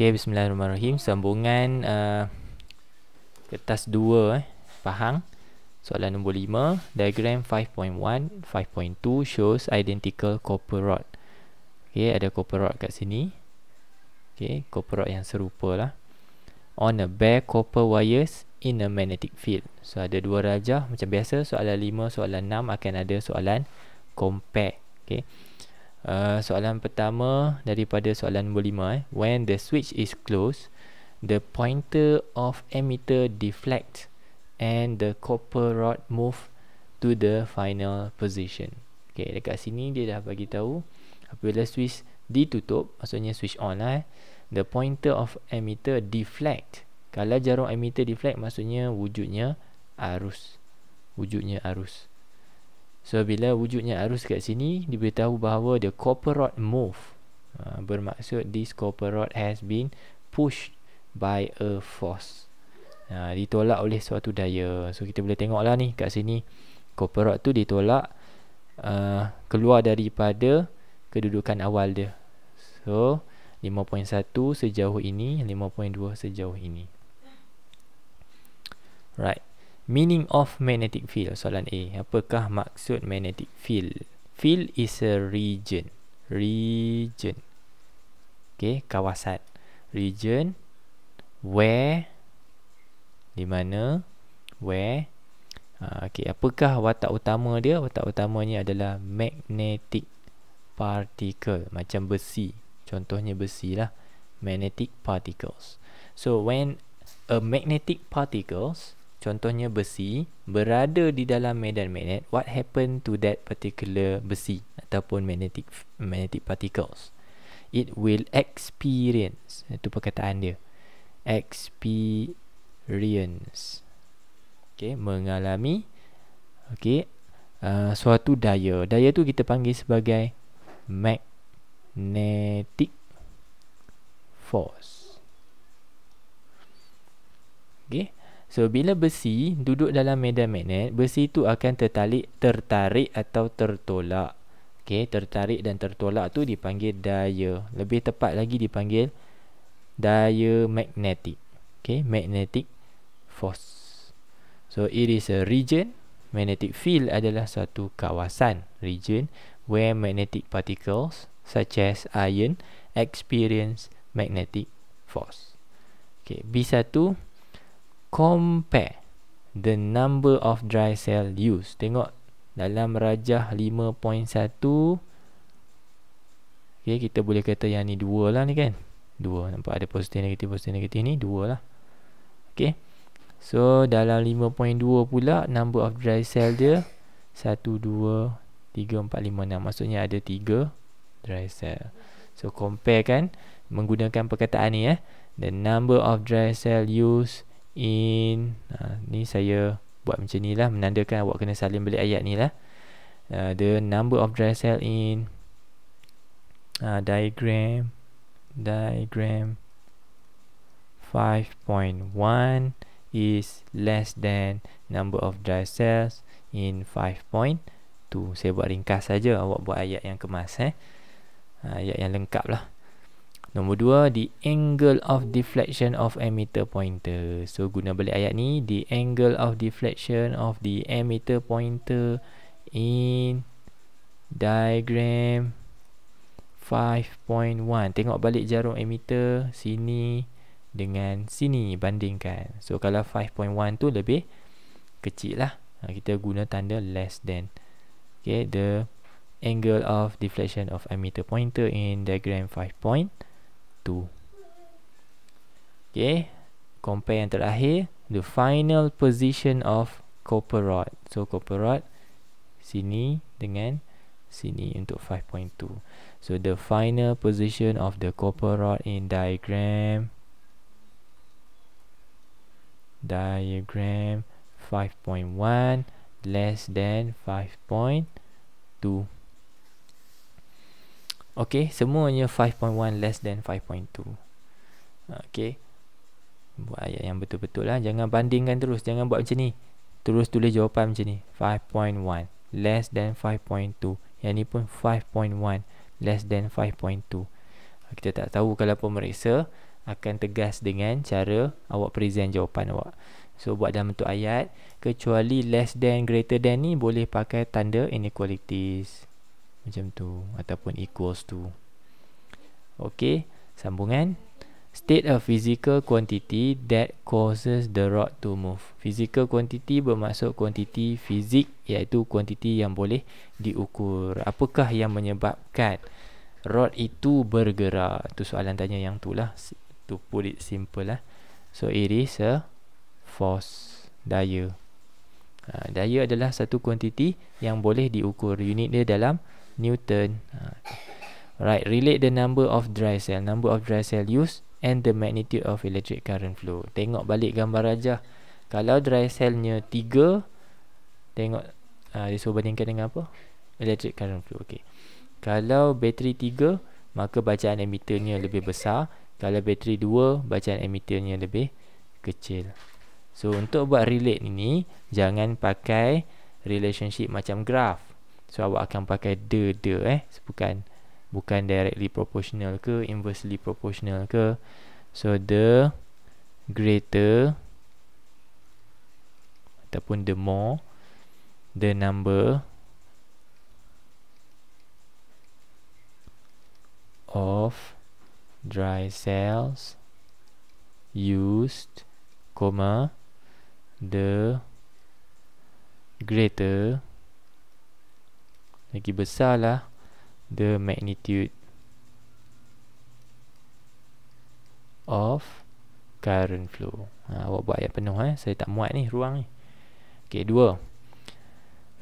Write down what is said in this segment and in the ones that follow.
Okay, bismillahirrahmanirrahim. Sambungan kertas 2 Pahang. Soalan nombor 5. Diagram 5.1, 5.2 shows identical copper rod. Okay, ada copper rod kat sini. Okay, copper rod yang serupa lah. On a bare copper wires in a magnetic field. So ada dua rajah macam biasa. Soalan 5, soalan 6 akan ada soalan compare. Okay. Soalan pertama daripada soalan nombor 5. When the switch is closed, the pointer of emitter deflects and the copper rod move to the final position. Okay, dekat sini dia dah bagi tahu apabila switch ditutup, maksudnya switch on lah. The pointer of emitter deflect. Kalau jarum emitter deflect, maksudnya wujudnya arus. Wujudnya arus. So bila wujudnya arus kat sini, diberitahu bahawa the copper rod move. Bermaksud this copper rod has been pushed by a force. Ditolak oleh suatu daya. So kita boleh tengok lah ni kat sini, copper rod tu ditolak keluar daripada kedudukan awal dia. So 5.1 sejauh ini, 5.2 sejauh ini. Right. Meaning of magnetic field. Soalan A. Apakah maksud magnetic field? Field is a region. Region. Okay, kawasan. Region where, di mana, where. Okay, apakah watak utama dia? Watak utamanya adalah magnetic particle. Macam besi. Contohnya besi lah. Magnetic particles. So when a magnetic particles, contohnya besi, berada di dalam medan magnet, what happen to that particular besi ataupun magnetic particles? It will experience. Itu perkataan dia. Experience. Okay, mengalami. Okay, suatu daya. Daya tu kita panggil sebagai magnetic force. Okay. So bila besi duduk dalam medan magnet, besi itu akan tertarik atau tertolak. Okey, tertarik dan tertolak tu dipanggil daya. Lebih tepat lagi dipanggil daya magnetik. Okey, magnetic force. So it is a region. Magnetic field adalah suatu kawasan, region where magnetic particles such as iron experience magnetic force. Okey, B1, compare the number of dry cell used. Tengok dalam rajah 5.1. Okay, kita boleh kata yang ni 2 lah ni kan. 2. Nampak ada positif negatif ni 2 lah. Okay. So dalam 5.2 pula, number of dry cell dia 1, 2, 3, 4, 5, 6. Maksudnya ada 3 dry cell. So compare kan, menggunakan perkataan ni the number of dry cell used in, ni saya buat macam ni lah, menandakan awak kena salin balik ayat ni lah. The number of dry cell in diagram 5.1 is less than number of dry cells in 5.2. Saya buat ringkas saja, awak buat ayat yang kemas ayat yang lengkap lah. Nombor 2, the angle of deflection of emitter pointer. So guna balik ayat ni, the angle of deflection of the emitter pointer in diagram 5.1. Tengok balik jarum emitter sini dengan sini, bandingkan. So kalau 5.1 tu lebih kecil lah, kita guna tanda less than. Okay, the angle of deflection of emitter pointer in diagram 5.2. Okay, compare yang terakhir, the final position of copper rod. So copper rod sini dengan sini untuk 5.2. So the final position of the copper rod in diagram 5.1 less than 5.2. Okay, semuanya 5.1 less than 5.2. Okay, buat ayat yang betul-betul lah. Jangan bandingkan terus, jangan buat macam ni, terus tulis jawapan macam ni. 5.1 less than 5.2. Yang ni pun 5.1 less than 5.2. Kita tak tahu kalau pemeriksa akan tegas dengan cara awak present jawapan awak. So buat dalam bentuk ayat, kecuali less than, greater than ni boleh pakai tanda inequalities macam tu, ataupun equals to. Okey, sambungan. State a physical quantity that causes the rod to move. Physical quantity bermaksud kuantiti fizik, iaitu kuantiti yang boleh diukur. Apakah yang menyebabkan rod itu bergerak? Tu soalan tanya yang tu lah. To put it simple lah. So it is a force, daya. Daya adalah satu kuantiti yang boleh diukur. Unit dia dalam Newton. Right, relate the number of dry cell. Number of dry cell used and the magnitude of electric current flow. Tengok balik gambar rajah. Kalau dry cellnya 3, tengok dia suruh bandingkan dengan apa? Electric current flow. Okay. Kalau bateri 3, maka bacaan emitter-nya lebih besar. Kalau bateri 2, bacaan emitter-nya lebih kecil. So untuk buat relate ini, jangan pakai relationship macam graph. So awak akan pakai bukan directly proportional ke, inversely proportional ke. So the greater ataupun the more the number of dry cells used, the greater, lagi besarlah the magnitude of current flow. Awak buat ayat penuh saya tak muat ni ruang ni. Okey, 2.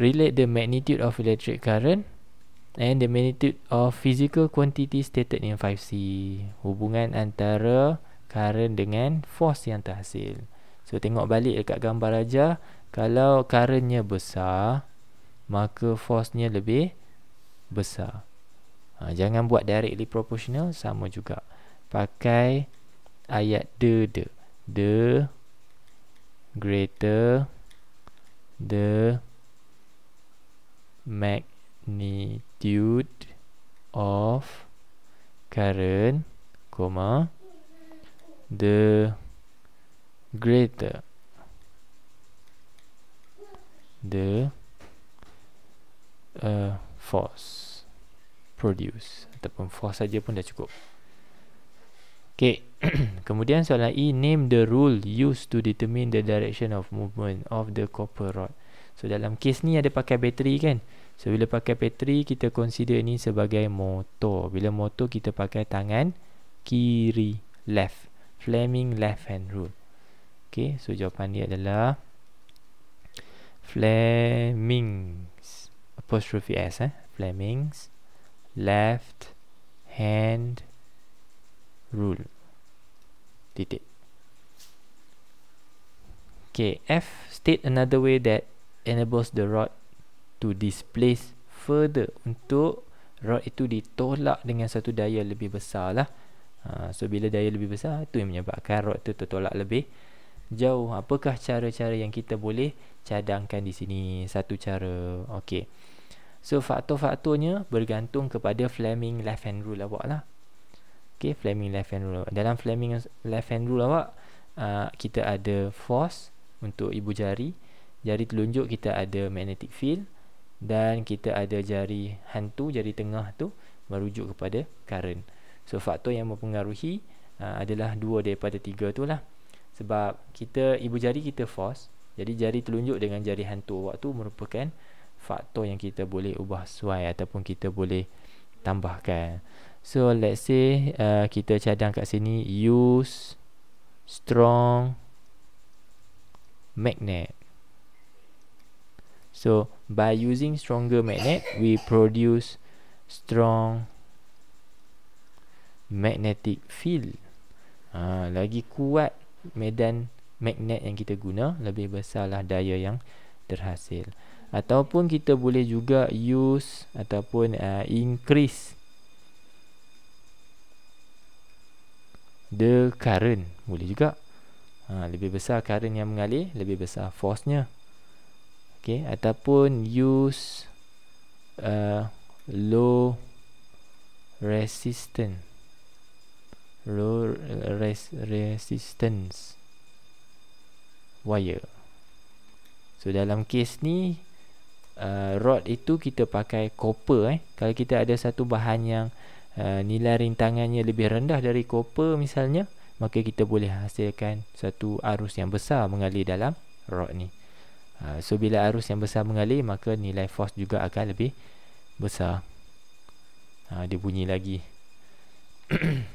Relate the magnitude of electric current and the magnitude of physical quantity stated in 5C. Hubungan antara current dengan force yang terhasil. So tengok balik dekat gambar aja, kalau currentnya besar, maka force-nya lebih besar. Jangan buat directly proportional, sama juga. Pakai ayat the greater the magnitude of current, the greater the force produce, ataupun force saja pun dah cukup. Okay. Kemudian soalan E, name the rule used to determine the direction of movement of the copper rod. So dalam kes ni ada pakai bateri kan. So bila pakai bateri, kita consider ni sebagai motor. Bila motor, kita pakai tangan kiri, left, Fleming left hand rule. Okay, so jawapan dia adalah Fleming's apostrophe S, Fleming's left hand rule. Titik. Okay, F, state another way that enables the rod to displace further. Untuk rod itu ditolak dengan satu daya lebih besar lah. So bila daya lebih besar, itu yang menyebabkan rod itu tertolak lebih jauh. Apakah cara-cara yang kita boleh cadangkan di sini? Satu cara. Okay, so faktor-faktornya bergantung kepada Fleming left hand rule awak lah. Okay, Fleming left hand rule. Dalam Fleming left hand rule awak, kita ada force untuk ibu jari. Jari telunjuk kita ada magnetic field. Dan kita ada jari hantu, jari tengah tu merujuk kepada current. So faktor yang mempengaruhi adalah 2 daripada 3 tu lah. Sebab kita, ibu jari kita force, jadi jari telunjuk dengan jari hantu awak tu merupakan faktor yang kita boleh ubah sesuai ataupun kita boleh tambahkan. So let's say kita cadang kat sini, use strong magnet. So by using stronger magnet, we produce strong magnetic field. Lagi kuat medan magnet yang kita guna, lebih besarlah daya yang terhasil. Ataupun kita boleh juga use ataupun increase the current. Boleh juga. Lebih besar current yang mengalir, lebih besar force-nya. Okay, ataupun use low resistance low resistance wire. So dalam kes ni rod itu kita pakai copper. Kalau kita ada satu bahan yang nilai rintangannya lebih rendah dari copper misalnya, maka kita boleh hasilkan satu arus yang besar mengalir dalam rod ni. So bila arus yang besar mengalir, maka nilai force juga akan lebih besar. Dia bunyi lagi.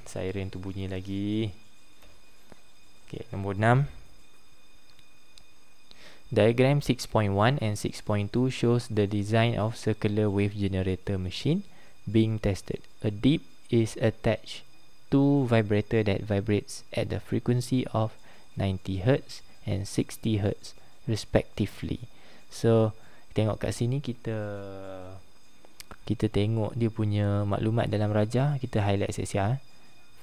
Siren tu bunyi lagi. Okay, nombor 6. Diagram 6.1 and 6.2 shows the design of circular wave generator machine being tested. A dip is attached to vibrator that vibrates at the frequency of 90 Hz and 60 Hz respectively. So tengok kat sini, kita tengok dia punya maklumat dalam rajah. Kita highlight seksia.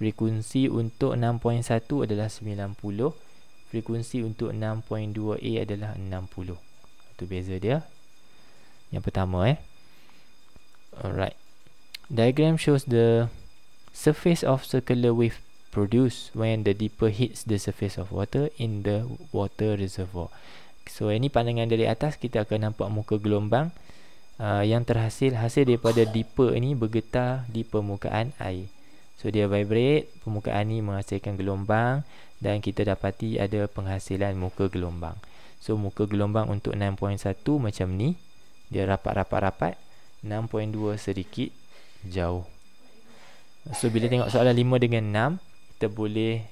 Frekuensi untuk 6.1 adalah 90. Frekuensi untuk 6.2A adalah 60. Itu beza dia. Yang pertama Alright. Diagram shows the surface of circular wave produced when the dipper hits the surface of water in the water reservoir. So ini pandangan dari atas, kita akan nampak muka gelombang yang hasil daripada dipper ini bergetar di permukaan air. So dia vibrate, permukaan ini menghasilkan gelombang, dan kita dapati ada penghasilan muka gelombang. So muka gelombang untuk 6.1 macam ni, dia rapat-rapat-rapat. 6.2 sedikit jauh. So bila tengok soalan 5 dengan 6, kita boleh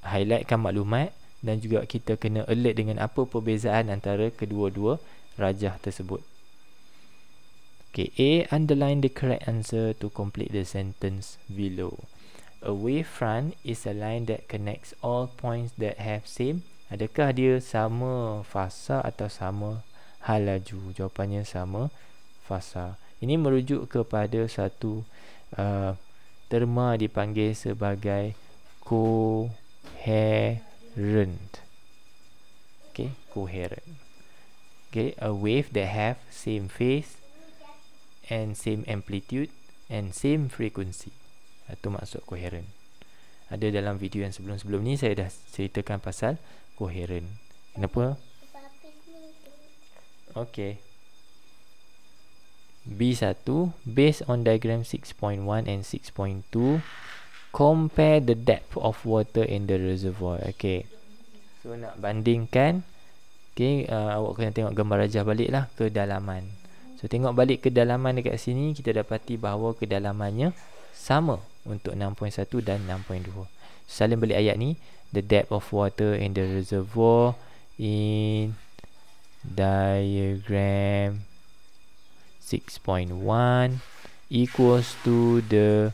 highlightkan maklumat, dan juga kita kena alert dengan apa perbezaan antara kedua-dua rajah tersebut. Okay, A. Underline the correct answer to complete the sentence below. A wavefront is a line that connects all points that have same. Adakah dia sama fasa atau sama hal laju? Jawapannya sama fasa. Ini merujuk kepada satu terma dipanggil sebagai coherent. Okay, coherent. Okay, a wave that have same phase and same amplitude and same frequency. Itu maksud coherent. Ada dalam video yang sebelum-sebelum ni saya dah ceritakan pasal coherent. Kenapa? Okay. B1, based on diagram 6.1 and 6.2, compare the depth of water in the reservoir. Okay. So nak bandingkan, okay, awak kena tengok gambar rajah balik lah, kedalaman. So tengok balik kedalaman dekat sini, kita dapati bahawa kedalamannya sama untuk 6.1 dan 6.2. Salin balik ayat ni. The depth of water in the reservoir in diagram 6.1 equals to the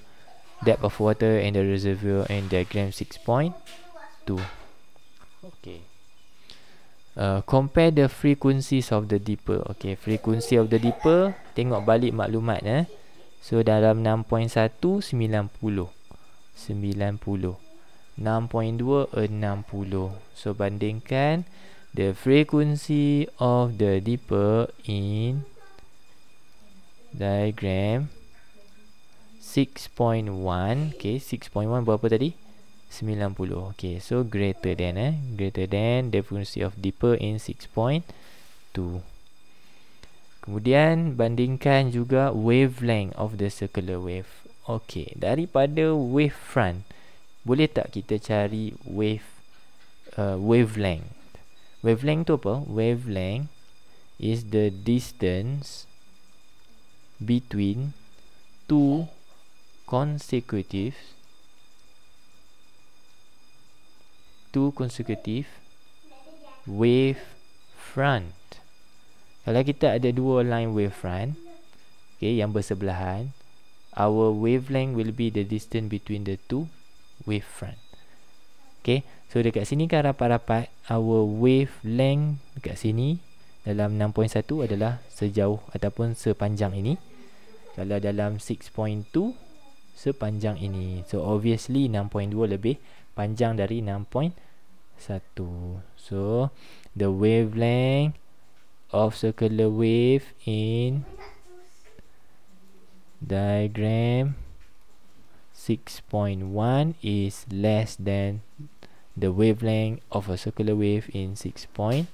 depth of water in the reservoir in diagram 6.2. Okay. Compare the frequencies of the dipper. Okay, frequency of the dipper, tengok balik maklumat. So dalam 6.1 90, 90, 6.2 60. So bandingkan the frequency of the dipper in diagram 6.1. Okay, 6.1 berapa tadi? 90. Okay, so greater than the frequency of dipper in 6.2. Kemudian bandingkan juga wavelength of the circular wave. Okay, daripada wavefront, boleh tak kita cari wavelength? Wavelength tu apa? Wavelength is the distance between two consecutive wavefront. Kalau kita ada dua line wavefront, okay, yang bersebelahan, our wavelength will be the distance between the two wavefront. Okay, so dekat sini kan rapat-rapat, our wavelength dekat sini dalam 6.1 adalah sejauh ataupun sepanjang ini. Kalau dalam 6.2 sepanjang ini. So obviously 6.2 lebih panjang dari 6.1. So the wavelength of circular wave in diagram 6.1 is less than the wavelength of a circular wave in 6.2.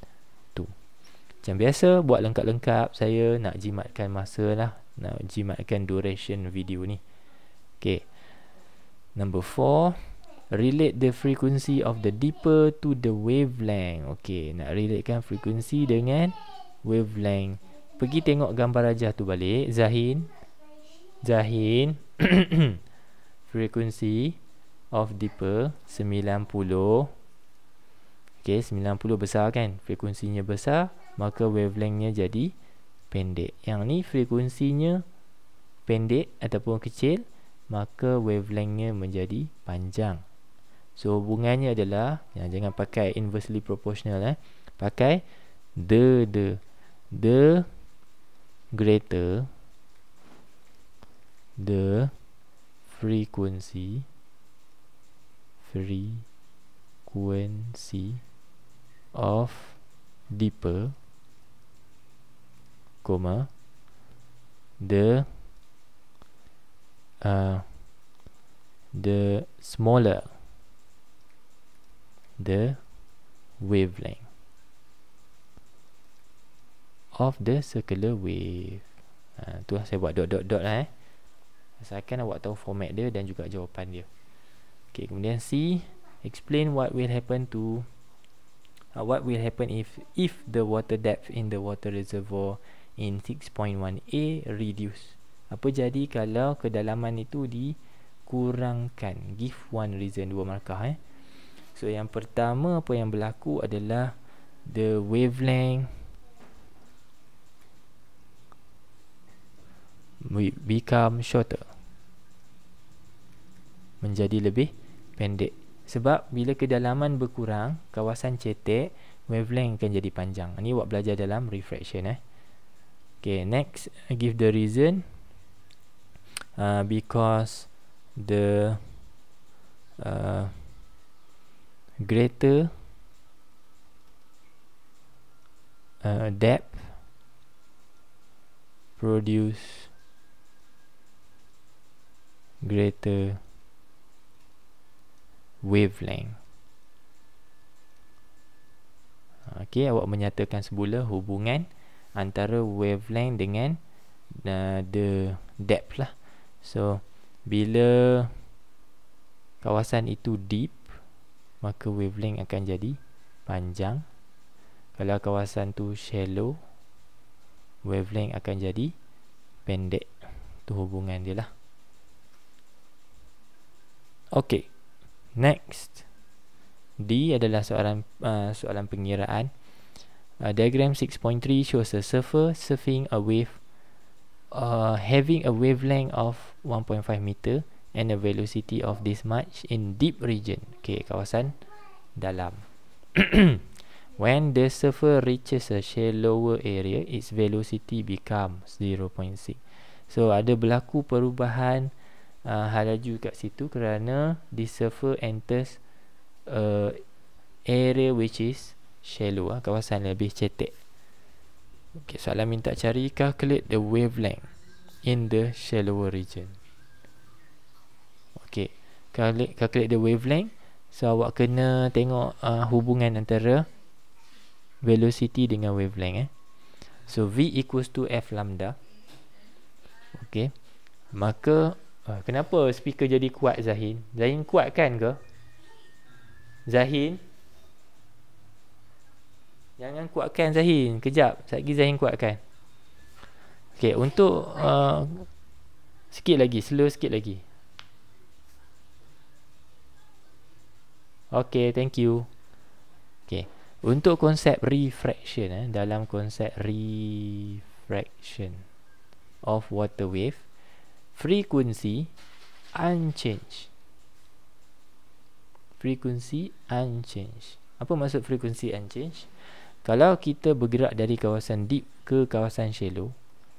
Macam biasa, buat lengkap-lengkap, saya nak jimatkan masa lah, nak jimatkan duration video ni. Okay, number 4, relate the frequency of the dipper to the wavelength. Okay, nak relatekan frekuensi dengan wavelength. Pergi tengok gambar rajah tu balik, Zahin. Frekuensi of dipper 90. Okay, 90 besar kan, frekuensinya besar, maka wavelengthnya jadi pendek. Yang ni frekuensinya pendek ataupun kecil, maka wavelengthnya menjadi panjang. So hubungannya adalah, jangan pakai inversely proportional, pakai the greater the frequency of dipper, the smaller the wavelength of the circular wave. Tu lah saya buat dot lah asalkan awak tahu format dia dan juga jawapan dia. Okay, kemudian C, explain what will happen if the water depth in the water reservoir in 6.1a reduce. Apa jadi kalau kedalaman itu dikurangkan? Give one reason, 2 markah. So yang pertama, apa yang berlaku adalah the wavelength become shorter, menjadi lebih pendek. Sebab bila kedalaman berkurang, kawasan cetek, wavelength akan jadi panjang. Ini awak belajar dalam refraction. Okay, next, give the reason. Because the greater depth produce greater wavelength. Okay, awak menyatakan semula hubungan antara wavelength dengan the depth lah. So bila kawasan itu deep, maka wavelength akan jadi panjang. Kalau kawasan tu shallow, wavelength akan jadi pendek. Tu hubungan dia lah. Okay, next, D adalah soalan pengiraan. Diagram 6.3 shows a surfer surfing a wave having a wavelength of 1.5 meter and a velocity of this much in deep region. Okay, kawasan dalam. When the surfer reaches a shallower area, its velocity becomes 0.6. So ada berlaku perubahan halaju kat situ kerana this surfer enters area which is shallow, kawasan lebih cetek. Okay, soalan minta cari calculate the wavelength in the shallower region. Okay, calculate the wavelength. So awak kena tengok hubungan antara velocity dengan wavelength. So V equals to F lambda. Okay, maka kenapa speaker jadi kuat, Zahin? Zahin kuat kan ke? Zahin, jangan kuatkan Zahin. Kejap, sekejap lagi Zahin kuatkan. Okay, untuk sikit lagi, slow sikit lagi. Okay, thank you. Okay, untuk konsep refraction, dalam konsep refraction of water wave, frequency unchanged. Frequency unchanged. Apa maksud frequency unchanged? Kalau kita bergerak dari kawasan deep ke kawasan shallow,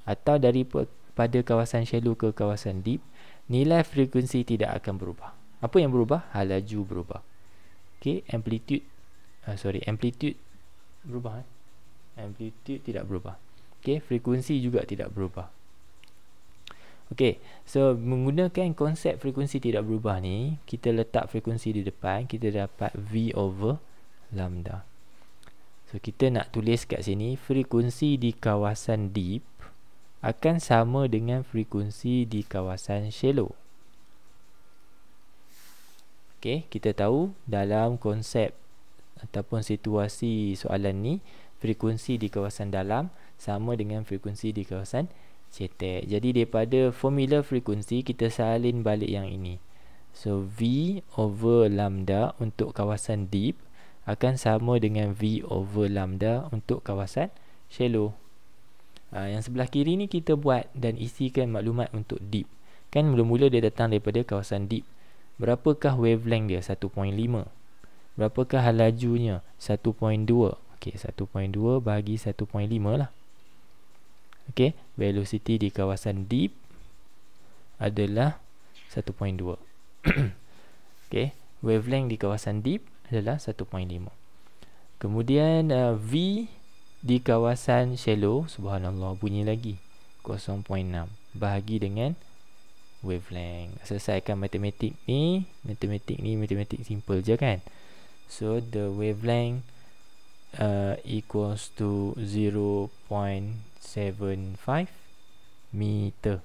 atau daripada kawasan shallow ke kawasan deep, nilai frekuensi tidak akan berubah. Apa yang berubah? Halaju berubah. Okay, amplitude berubah. Amplitude tidak berubah. Okay, frekuensi juga tidak berubah. Okey, so menggunakan konsep frekuensi tidak berubah ni, kita letak frekuensi di depan, kita dapat V over lambda. So kita nak tulis kat sini, frekuensi di kawasan deep akan sama dengan frekuensi di kawasan shallow. Okey, kita tahu dalam konsep ataupun situasi soalan ni, frekuensi di kawasan dalam sama dengan frekuensi di kawasan cetek. Jadi daripada formula frekuensi, kita salin balik yang ini. So V over lambda untuk kawasan deep akan sama dengan V over lambda untuk kawasan shallow. Yang sebelah kiri ni kita buat dan isikan maklumat untuk deep. Kan mula-mula dia datang daripada kawasan deep. Berapakah wavelength dia? 1.5. Berapakah lajunya? 1.2. Okey, 1.2 bagi 1.5 lah. Okey, velocity di kawasan deep adalah 1.2. Okey, wavelength di kawasan deep adalah 1.5. Kemudian V di kawasan shallow, subhanallah, bunyi lagi 0.6 bahagi dengan wavelength. Selesaikan matematik ni matematik simple je kan. So the wavelength equals to 0.75 meter.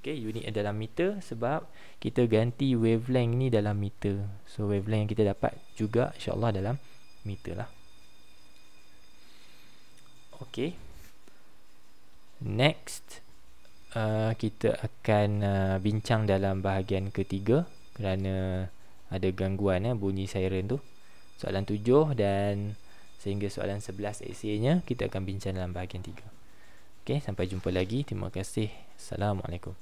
Okay, unit dalam meter sebab kita ganti wavelength ni dalam meter. So wavelength yang kita dapat juga insyaAllah dalam meter lah. Okay, next kita akan bincang dalam bahagian ketiga kerana ada gangguan bunyi siren tu. Soalan 7 dan sehingga soalan 11 esainya kita akan bincang dalam bahagian 3. Okay, sampai jumpa lagi. Terima kasih. Assalamualaikum.